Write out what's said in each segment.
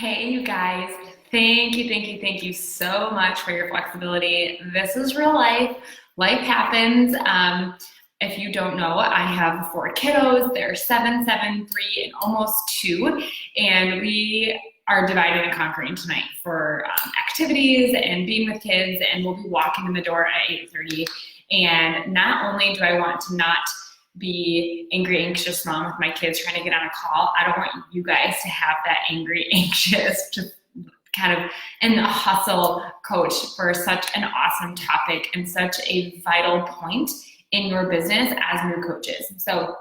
Hey, you guys. Thank you so much for your flexibility. This is real life. Life happens. If you don't know, I have four kiddos. They're 7, 7, 3, and almost 2. And we are dividing and conquering tonight for activities and being with kids. And we'll be walking in the door at 8:30. And not only do I want to not be angry, anxious mom with my kids trying to get on a call. I don't want you guys to have that angry, anxious, just kind of in the hustle coach for such an awesome topic and such a vital point in your business as new coaches. So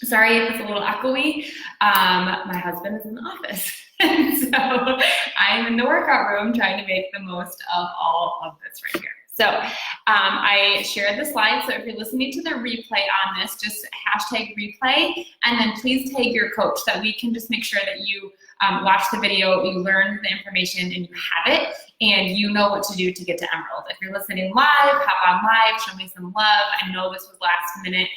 sorry if it's a little echoey. My husband is in the office. And so I'm in the workout room trying to make the most of all of this right here. So I shared the slides, so if you're listening to the replay on this, just hashtag replay, and then please tag your coach so that we can just make sure that you watch the video, you learn the information, and you have it, and you know what to do to get to Emerald. If you're listening live, hop on live, show me some love. I know this was last minute,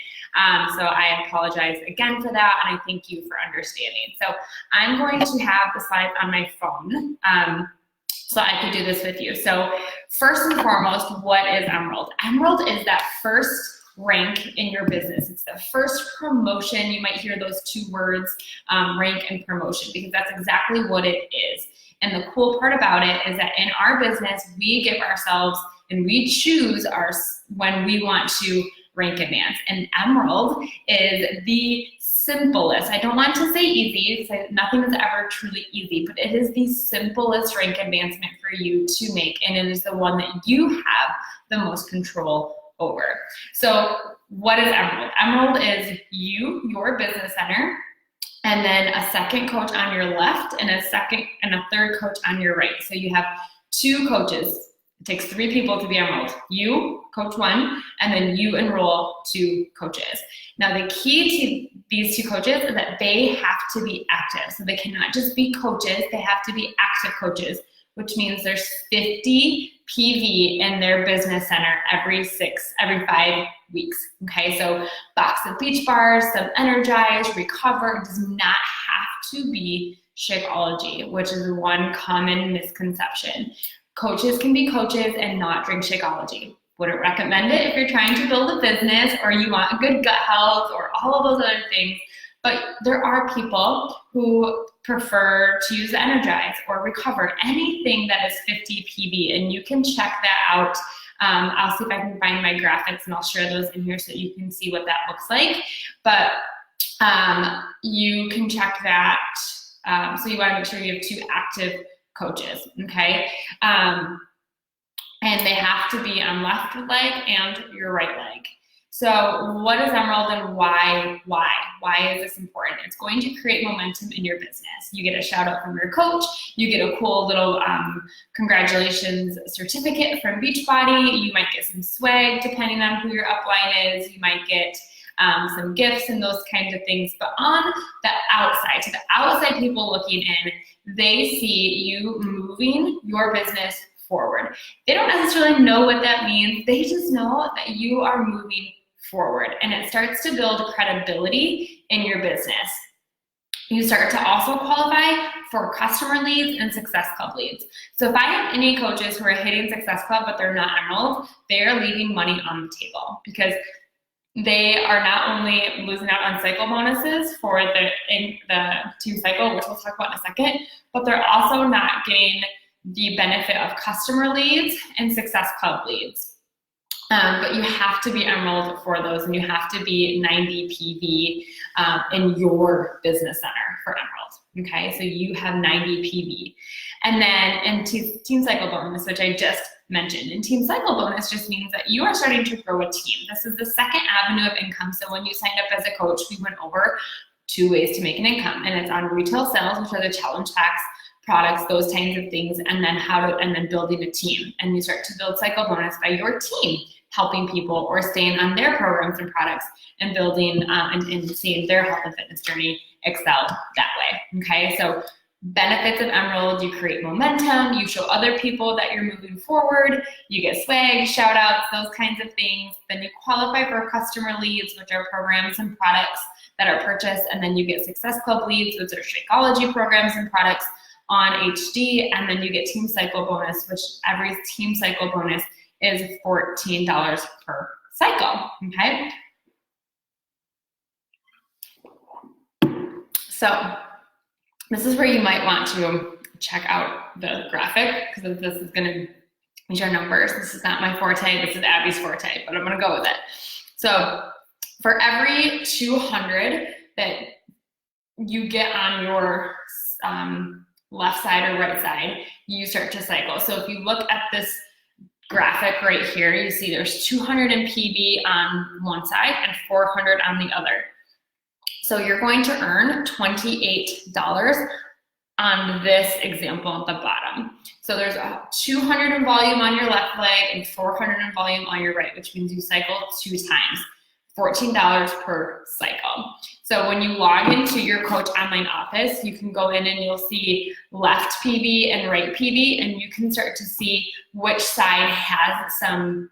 so I apologize again for that, and I thank you for understanding. So I'm going to have the slides on my phone. So I could do this with you. So first and foremost, what is Emerald? Emerald is that first rank in your business. It's the first promotion. You might hear those two words, rank and promotion, because that's exactly what it is. And the cool part about it is that in our business, we give ourselves and we choose when we want to rank advance. And Emerald is the simplest. I don't want to say easy because nothing is ever truly easy, but it is the simplest rank advancement for you to make, and it is the one that you have the most control over. So what is Emerald? Emerald is you, your business center, and then a second coach on your left and a third coach on your right. So you have 2 coaches. It takes 3 people to be Emerald. You, coach 1, and then you enroll 2 coaches. Now the key to these 2 coaches is that they have to be active. So they cannot just be coaches, they have to be active coaches, which means there's 50 PV in their business center every 5 weeks. Okay, so box of beach bars, some Energize, Recover. It does not have to be Shakeology, which is one common misconception. Coaches can be coaches and not drink Shakeology. Wouldn't recommend it if you're trying to build a business or you want good gut health or all of those other things. But there are people who prefer to use Energize or Recover, anything that is 50 PV, and you can check that out. I'll see if I can find my graphics and I'll share those in here so you can see what that looks like. But you can check that. So you want to make sure you have 2 active coaches, okay? And they have to be on left leg and your right leg. So what is Emerald and why? Why is this important? It's going to create momentum in your business. You get a shout out from your coach. You get a cool little congratulations certificate from Beachbody. You might get some swag depending on who your upline is. You might get some gifts and those kinds of things. But on the outside, to the outside people looking in, they see you moving your business forward. They don't necessarily know what that means. They just know that you are moving forward, and it starts to build credibility in your business. You start to also qualify for customer leads and Success Club leads. So if I have any coaches who are hitting Success Club but they're not Emerald, they are leaving money on the table because they are not only losing out on cycle bonuses for the team cycle, which we'll talk about in a second, but they're also not getting the benefit of customer leads and Success Club leads. But you have to be Emerald for those, and you have to be 90 PV in your business center for Emerald. Okay, so you have 90 PV. And then in Team Cycle Bonus, which I just mentioned, and Team Cycle Bonus just means that you are starting to grow a team. This is the second avenue of income. So when you signed up as a coach, we went over 2 ways to make an income, and it's on retail sales, which are the challenge packs, products, those kinds of things, and then building a team. And you start to build Cycle Bonus by your team helping people or staying on their programs and products and building and seeing their health and fitness journey excel that way. Okay, so benefits of Emerald: you create momentum, you show other people that you're moving forward, you get swag, shout outs, those kinds of things. Then you qualify for customer leads, which are programs and products that are purchased, and then you get Success Club leads, which are Shakeology programs and products. on HD, and then you get team cycle bonus, which every team cycle bonus is $14 per cycle, okay? So this is where you might want to check out the graphic, because this is gonna, these are numbers. This is not my forte, this is Abby's forte, but I'm gonna go with it. So for every 200 that you get on your left side or right side, you start to cycle. So if you look at this graphic right here, you see there's 200 in PB on one side and 400 on the other. So you're going to earn $28 on this example at the bottom. So there's 200 in volume on your left leg and 400 in volume on your right, which means you cycle 2 times, $14 per cycle. So when you log into your Coach Online office, you can go in and you'll see left PB and right PB, and you can start to see which side has some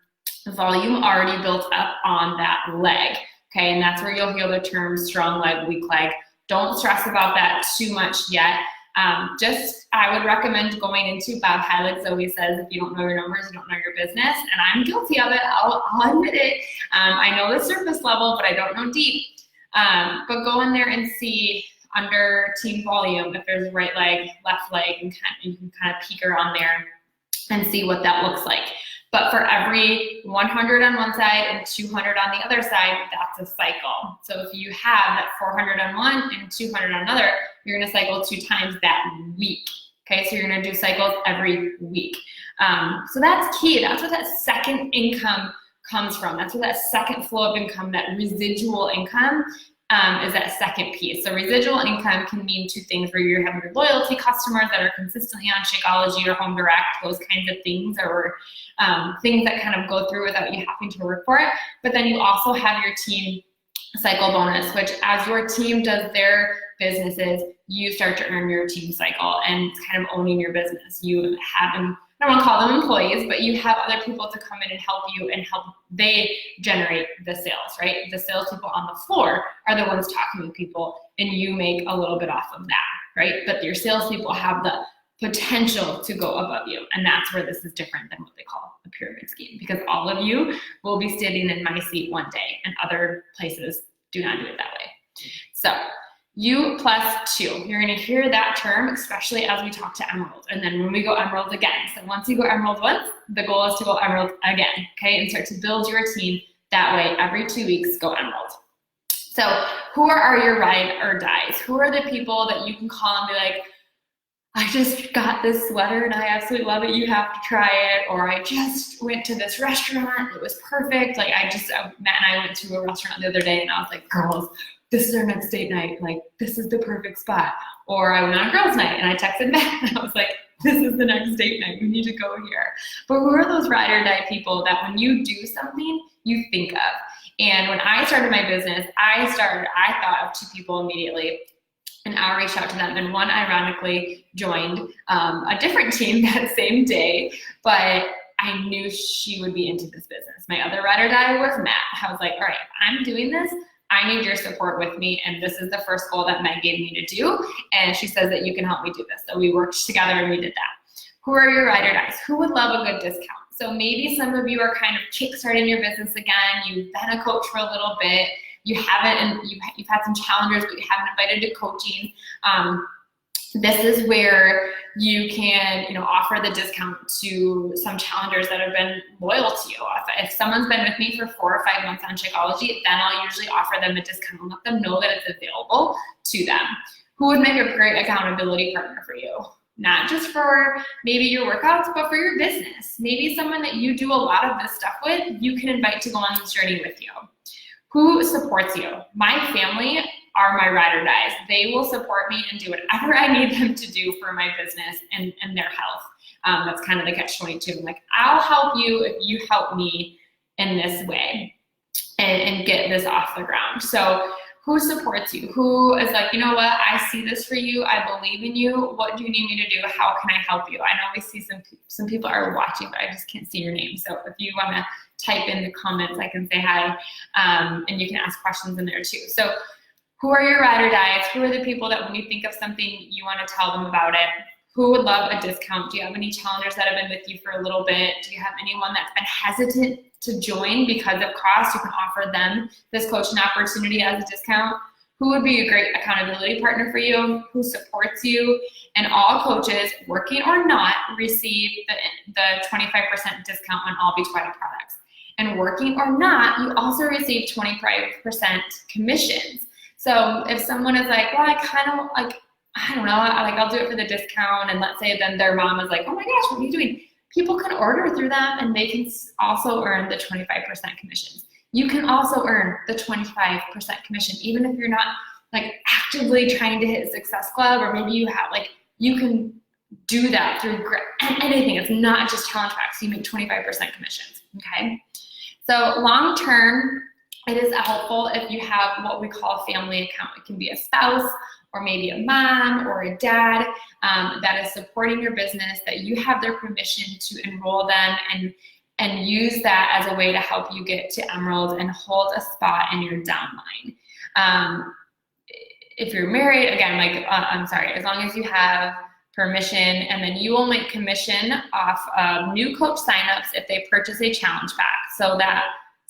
volume already built up on that leg. Okay, and that's where you'll hear the term strong leg, weak leg. Don't stress about that too much yet. I would recommend going into Bob Heilig's always says, if you don't know your numbers, you don't know your business. And I'm guilty of it, I'll admit it. I know the surface level, but I don't know deep. But go in there and see under team volume, if there's right leg, left leg, and you can kind of peek around there and see what that looks like. But for every 100 on one side and 200 on the other side, that's a cycle. So if you have that 400 on one and 200 on another, you're gonna cycle 2 times that week. Okay, so you're gonna do cycles every week. So that's key. That's what that second income comes from. That's where that second flow of income, that residual income, is that second piece. So residual income can mean 2 things, where you're having your loyalty customers that are consistently on Shakeology or Home Direct, those kinds of things, or things that kind of go through without you having to work for it. But then you also have your team cycle bonus, which as your team does their businesses, you start to earn your team cycle, and it's kind of owning your business. You have them, I don't want to call them employees, but you have other people to come in and help you, and they generate the sales, right? The salespeople on the floor are the ones talking to people, and you make a little bit off of that, right? But your salespeople have the potential to go above you, and that's where this is different than what they call a pyramid scheme, because all of you will be sitting in my seat one day, and other places do not do it that way. So U plus 2, you're gonna hear that term, especially as we talk to Emerald, and then when we go Emerald again. So once you go Emerald once, the goal is to go Emerald again, okay? And start to build your team that way. Every 2 weeks, go Emerald. So who are your ride or dies? Who are the people that you can call and be like, I just got this sweater and I absolutely love it, you have to try it. Or I just went to this restaurant, it was perfect. Like Matt and I went to a restaurant the other day and I was like, girls, this is our next date night. Like, this is the perfect spot. Or I went on a girls' night and I texted Matt and I was like, this is the next date night, we need to go here. But who are those ride or die people that when you do something, you think of? And when I started my business, I thought of 2 people immediately, and I'll reach out to them. And one ironically joined a different team that same day, but I knew she would be into this business. My other ride or die was Matt. I was like, all right, if I'm doing this, I need your support with me, and this is the first goal that Meg gave me to do, and she says that you can help me do this. So we worked together and we did that. Who are your ride or dies? Who would love a good discount? So maybe some of you are kind of kickstarting your business again. You've been a coach for a little bit. You haven't, and you've had some challenges, but you haven't invited to coaching. This is where you can, offer the discount to some challengers that have been loyal to you. If someone's been with me for 4 or 5 months on Shakeology, then I'll usually offer them a discount and let them know that it's available to them. Who would make a great accountability partner for you? Not just for maybe your workouts, but for your business. Maybe someone that you do a lot of this stuff with, you can invite to go on this journey with you. Who supports you? My family are my ride or dies. They will support me and do whatever I need them to do for my business and their health. That's kind of the catch-22. I'm like, I'll help you if you help me in this way and get this off the ground. So who supports you? Who is like, you know what, I see this for you. I believe in you. What do you need me to do? How can I help you? I know we see some people are watching, but I just can't see your name. So if you want to type in the comments, I can say hi, and you can ask questions in there too. So who are your ride or dies? Who are the people that when you think of something, you want to tell them about it? Who would love a discount? Do you have any challengers that have been with you for a little bit? Do you have anyone that's been hesitant to join because of cost? You can offer them this coaching opportunity as a discount. Who would be a great accountability partner for you? Who supports you? And all coaches, working or not, receive the 25% discount on all Beachbody products. And working or not, you also receive 25% commissions. So if someone is like, well, I kind of like, I don't know, like I'll do it for the discount, and let's say then their mom is like, oh my gosh, what are you doing? People can order through them and they can also earn the 25% commissions. You can also earn the 25% commission, even if you're not like actively trying to hit Success Club, or maybe you have like, you can do that through anything. It's not just challenge packs. You make 25% commissions, okay? So long term, it is helpful if you have what we call a family account. It can be a spouse, or maybe a mom or a dad that is supporting your business, that you have their permission to enroll them and use that as a way to help you get to Emerald and hold a spot in your downline. If you're married, again, like, as long as you have permission, and then you will make commission off of new coach signups if they purchase a challenge pack.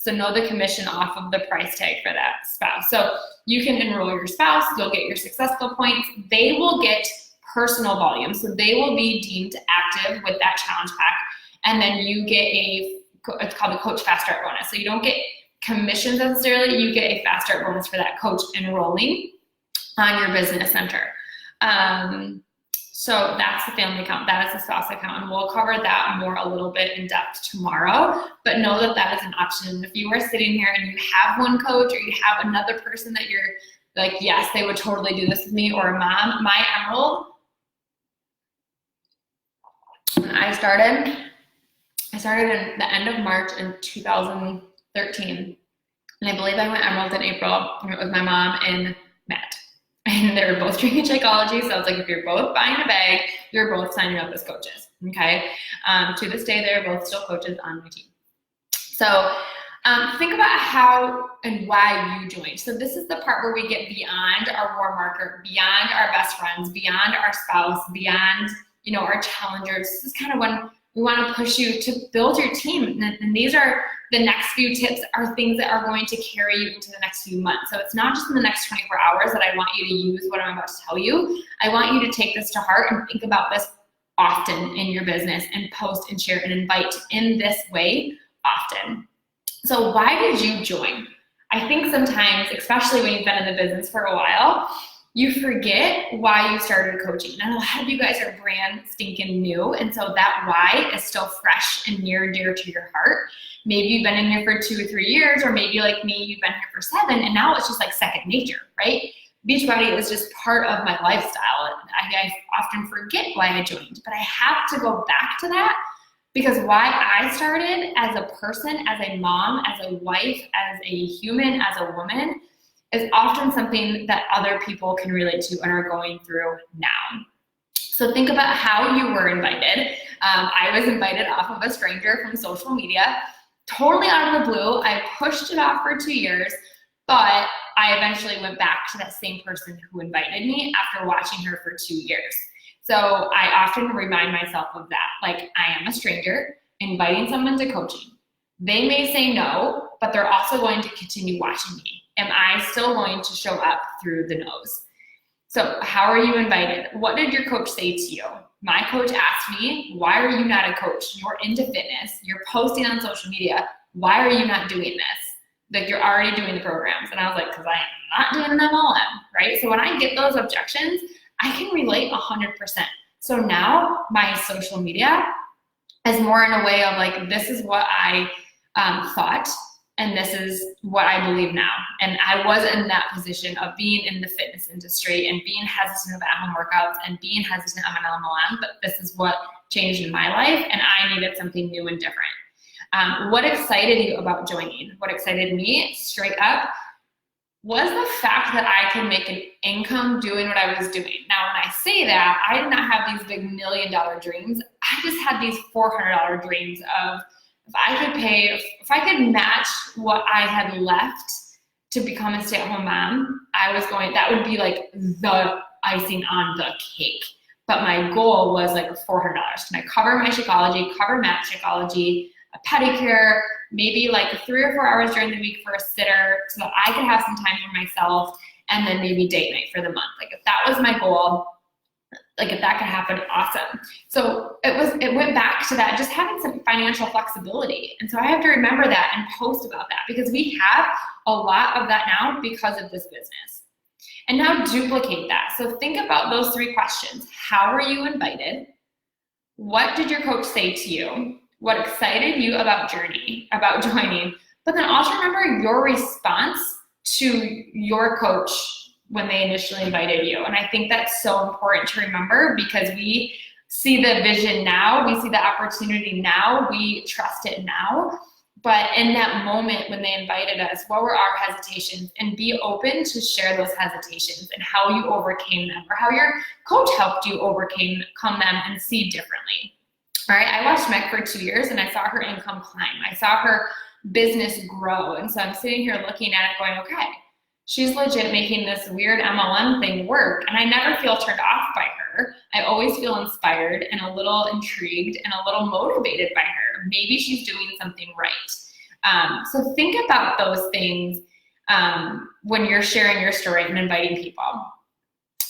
So know the commission off of the price tag for that spouse. So you can enroll your spouse, you'll get your successful points. They will get personal volume. So they will be deemed active with that challenge pack. And then you get it's called the Coach Fast Start bonus. So you don't get commissions necessarily, you get a fast start bonus for that coach enrolling on your business center. So that's the family account, that is the spouse account, and we'll cover that more a little bit in depth tomorrow, but know that that is an option. If you are sitting here and you have one coach, or you have another person that you're like, yes, they would totally do this with me, or a mom, my Emerald, when I started in the end of March in 2013, and I believe I went Emerald in April, and it was my mom and Matt. And they were both drinking Shakeology, so I was like, if you're both buying a bag, you're both signing up as coaches, okay? To this day, they're both still coaches on my team. So think about how and why you joined. So this is the part where we get beyond our warm marker, beyond our best friends, beyond our spouse, beyond, our challengers. This is kind of when we want to push you to build your team. And these are the next few tips, are things that are going to carry you into the next few months. So it's not just in the next 24 hours that I want you to use what I'm about to tell you. I want you to take this to heart and think about this often in your business, and post and share and invite in this way often. So why did you join? I think sometimes, especially when you've been in the business for a while, you forget why you started coaching. And a lot of you guys are brand stinking new, and so that why is still fresh and near and dear to your heart. Maybe you've been in here for 2 or 3 years, or maybe like me, you've been here for 7, and now it's just like second nature, right? Beachbody is just part of my lifestyle. And I often forget why I joined, but I have to go back to that, because why I started as a person, as a mom, as a wife, as a human, as a woman, is often something that other people can relate to and are going through now. So think about how you were invited. I was invited off of a stranger from social media, totally out of the blue. I pushed it off for 2 years, but I eventually went back to that same person who invited me after watching her for 2 years. So I often remind myself of that. Like, I am a stranger inviting someone to coaching. They may say no, but they're also going to continue watching me. Am I still going to show up through the nose? So how are you invited? What did your coach say to you? My coach asked me, why are you not a coach? You're into fitness. You're posting on social media. Why are you not doing this? Like, you're already doing the programs. And I was like, because I am not doing them all in, right? So when I get those objections, I can relate 100%. So now my social media is more in a way of like, this is what I thought, and this is what I believe now. And I was in that position of being in the fitness industry and being hesitant of at-home workouts and being hesitant of an LMLM, but this is what changed in my life, and I needed something new and different. What excited you about joining? What excited me, straight up, was the fact that I can make an income doing what I was doing. Now, when I say that, I did not have these big $1 million dreams. I just had these $400 dreams of, if I could match what I had left to become a stay-at-home mom, that would be like the icing on the cake. but my goal was like $400. Can I cover my Shakeology, cover Matt's Shakeology, a pedicure, maybe like 3 or 4 hours during the week for a sitter so that I could have some time for myself, and then maybe date night for the month. Like if that was my goal, like if that could happen, awesome. So it went back to that, just having some financial flexibility. And so I have to remember that and post about that, because we have a lot of that now because of this business. And now duplicate that. So think about those 3 questions. How were you invited? What did your coach say to you? What excited you about joining? But then also remember your response to your coach when they initially invited you. And I think that's so important to remember, because we see the vision now, we see the opportunity now, we trust it now. But in that moment when they invited us, what were our hesitations? And be open to share those hesitations and how you overcame them, or how your coach helped you overcome them and see differently. All right, I watched Meg for 2 years and I saw her income climb. I saw her business grow. And so I'm sitting here looking at it going, okay, she's legit making this weird MLM thing work. And I never feel turned off by her. I always feel inspired and a little intrigued and a little motivated by her. Maybe she's doing something right. So think about those things when you're sharing your story and inviting people.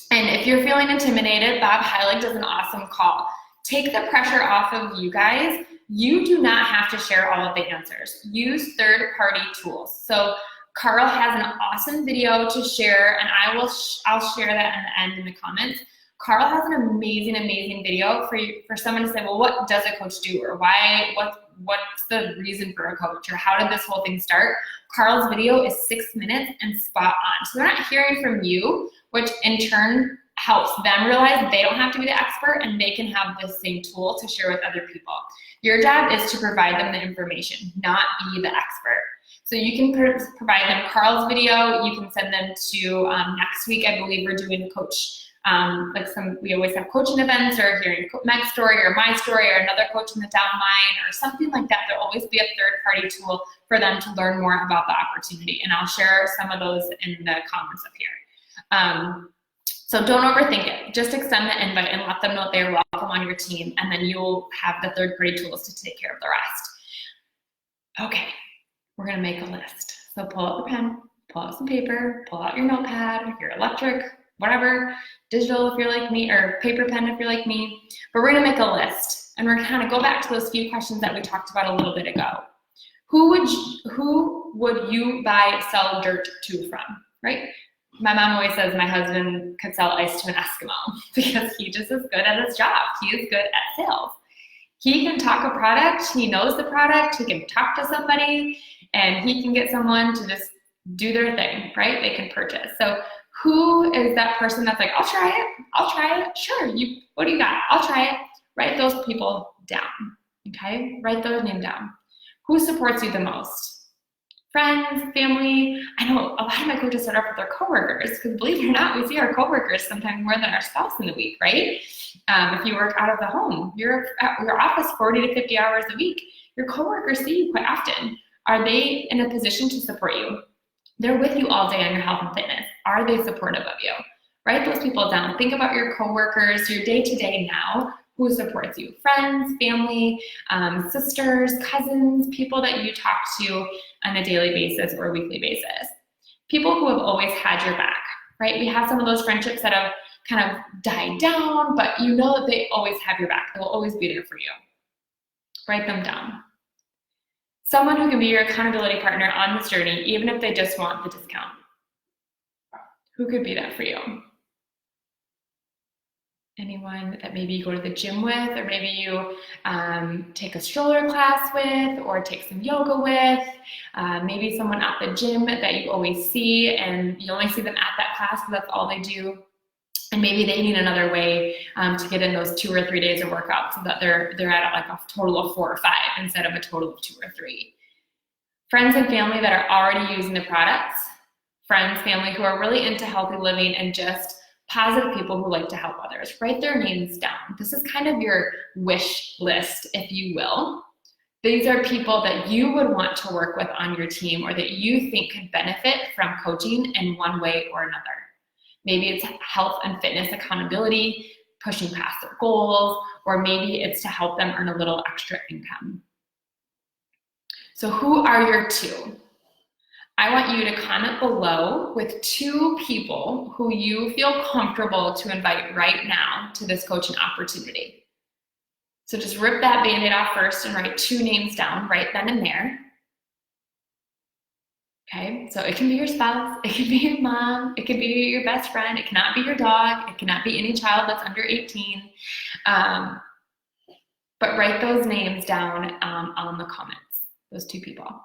And if you're feeling intimidated, Bob Heilig does an awesome call. Take the pressure off of you guys. You do not have to share all of the answers. Use third-party tools. So Carl has an awesome video to share, and I'll share that in the end in the comments. Carl has an amazing, amazing video for someone to say, well, what does a coach do? Or what's the reason for a coach? Or how did this whole thing start? Carl's video is 6 minutes and spot on. So they're not hearing from you, which in turn helps them realize they don't have to be the expert and they can have the same tool to share with other people. Your job is to provide them the information, not be the expert. So you can provide them Carl's video. You can send them to next week. I believe we're doing a coach, we always have coaching events, or hearing Meg's story or my story or another coach in the downline or something like that. There'll always be a third-party tool for them to learn more about the opportunity. And I'll share some of those in the comments up here. So don't overthink it. Just extend the invite and let them know they're welcome on your team, and then you'll have the third-party tools to take care of the rest. Okay, we're gonna make a list. So pull out the pen, pull out some paper, pull out your notepad, your electric, whatever, digital if you're like me, or paper pen if you're like me. But we're gonna make a list, and we're gonna kind of go back to those few questions that we talked about a little bit ago. Who would you buy, sell dirt to from, right? My mom always says my husband could sell ice to an Eskimo because he just is good at his job. He is good at sales. He can talk a product, he knows the product, he can talk to somebody, and he can get someone to just do their thing, right? They can purchase. So who is that person that's like, I'll try it, sure, what do you got? I'll try it. Write those people down, okay? Write those names down. Who supports you the most? Friends, family. I know a lot of my coaches start off with their coworkers, because believe it or not, we see our coworkers sometimes more than our spouse in the week, right? If you work out of the home, you're at your office 40 to 50 hours a week. Your coworkers see you quite often. Are they in a position to support you? They're with you all day on your health and fitness. Are they supportive of you? Write those people down. Think about your coworkers, your day-to-day now. Who supports you? Friends, family, sisters, cousins, people that you talk to on a daily basis or weekly basis. People who have always had your back, right? We have some of those friendships that have kind of died down, but you know that they always have your back. They will always be there for you. Write them down. Someone who can be your accountability partner on this journey, even if they just want the discount. Who could be that for you? Anyone that maybe you go to the gym with, or maybe you take a stroller class with, or take some yoga with, maybe someone at the gym that you always see and you only see them at that class because that's all they do. And maybe they need another way to get in those 2 or 3 days of workout so that they're at like a total of 4 or 5 instead of a total of 2 or 3. Friends and family that are already using the products. Friends, family who are really into healthy living and just positive people who like to help others. Write their names down. This is kind of your wish list, if you will. These are people that you would want to work with on your team, or that you think could benefit from coaching in one way or another. Maybe it's health and fitness accountability, pushing past their goals, or maybe it's to help them earn a little extra income. So who are your two? I want you to comment below with 2 people who you feel comfortable to invite right now to this coaching opportunity. So just rip that Band-Aid off first and write 2 names down right then and there. Okay, so it can be your spouse, it can be your mom, it can be your best friend, it cannot be your dog, it cannot be any child that's under 18. But write those names down on the comments, those 2 people.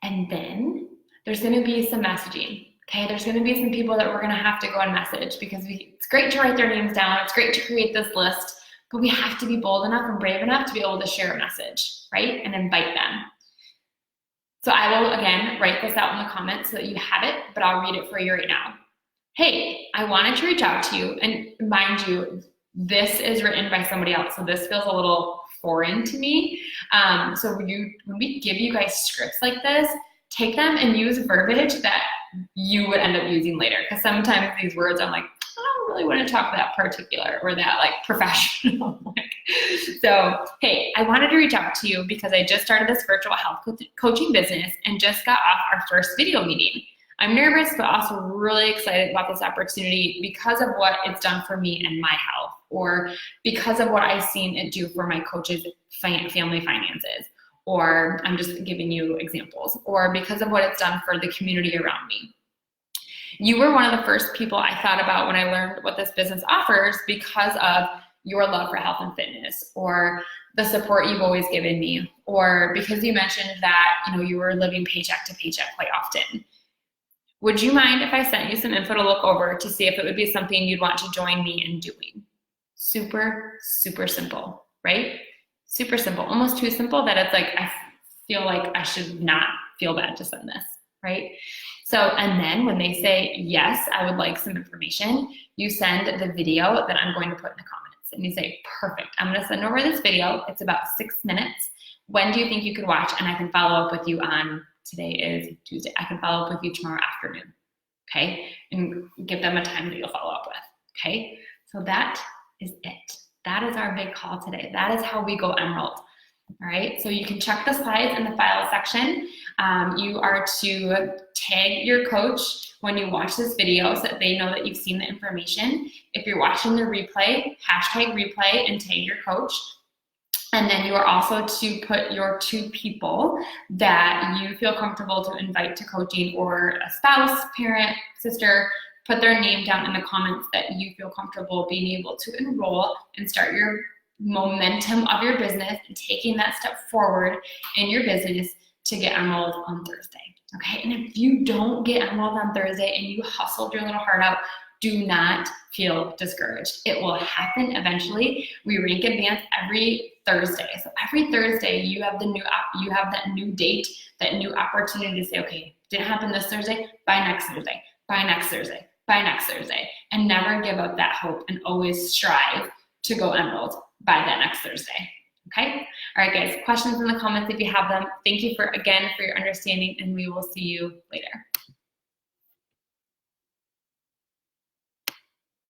And then there's gonna be some messaging, okay? There's gonna be some people that we're gonna have to go and message because it's great to write their names down, it's great to create this list, but we have to be bold enough and brave enough to be able to share a message, right? And invite them. So I will, again, write this out in the comments so that you have it, but I'll read it for you right now. Hey, I wanted to reach out to you, and mind you, this is written by somebody else, so this feels a little foreign to me. So when we give you guys scripts like this, take them and use verbiage that you would end up using later, because sometimes these words I'm like, I don't really want to talk that particular or that like professional. So, hey, I wanted to reach out to you because I just started this virtual health coaching business and just got off our first video meeting. I'm nervous, but also really excited about this opportunity because of what it's done for me and my health, or because of what I've seen it do for my coaches' family finances, or I'm just giving you examples, or because of what it's done for the community around me. You were one of the first people I thought about when I learned what this business offers because of your love for health and fitness, or the support you've always given me, or because you mentioned that you were living paycheck to paycheck quite often. Would you mind if I sent you some info to look over to see if it would be something you'd want to join me in doing? Super, super simple, right? Super simple, almost too simple that it's like, I feel like I should not feel bad to send this, right? So, and then when they say, yes, I would like some information, you send the video that I'm going to put in the comments. And you say, perfect, I'm gonna send over this video. It's about 6 minutes. When do you think you could watch? And I can follow up with you on, today is Tuesday, I can follow up with you tomorrow afternoon, okay? And give them a time that you'll follow up with, okay? So that is it. That is our big call today. That is how we go Emerald. All right, so you can check the slides in the file section. You are to tag your coach when you watch this video so that they know that you've seen the information. If you're watching the replay, hashtag replay and tag your coach. And then you are also to put your 2 people that you feel comfortable to invite to coaching, or a spouse, parent, sister, put their name down in the comments that you feel comfortable being able to enroll and start your momentum of your business and taking that step forward in your business to get Emerald on Thursday, okay? And if you don't get Emerald on Thursday and you hustled your little heart out, do not feel discouraged. It will happen eventually. We rank advance every Thursday. So every Thursday you have you have that new date, that new opportunity to say, okay, didn't happen this Thursday, by next Thursday, by next Thursday, by next Thursday, and never give up that hope and always strive to go Emerald by that next Thursday, okay? All right, guys, questions in the comments if you have them. Thank you again for your understanding, and we will see you later.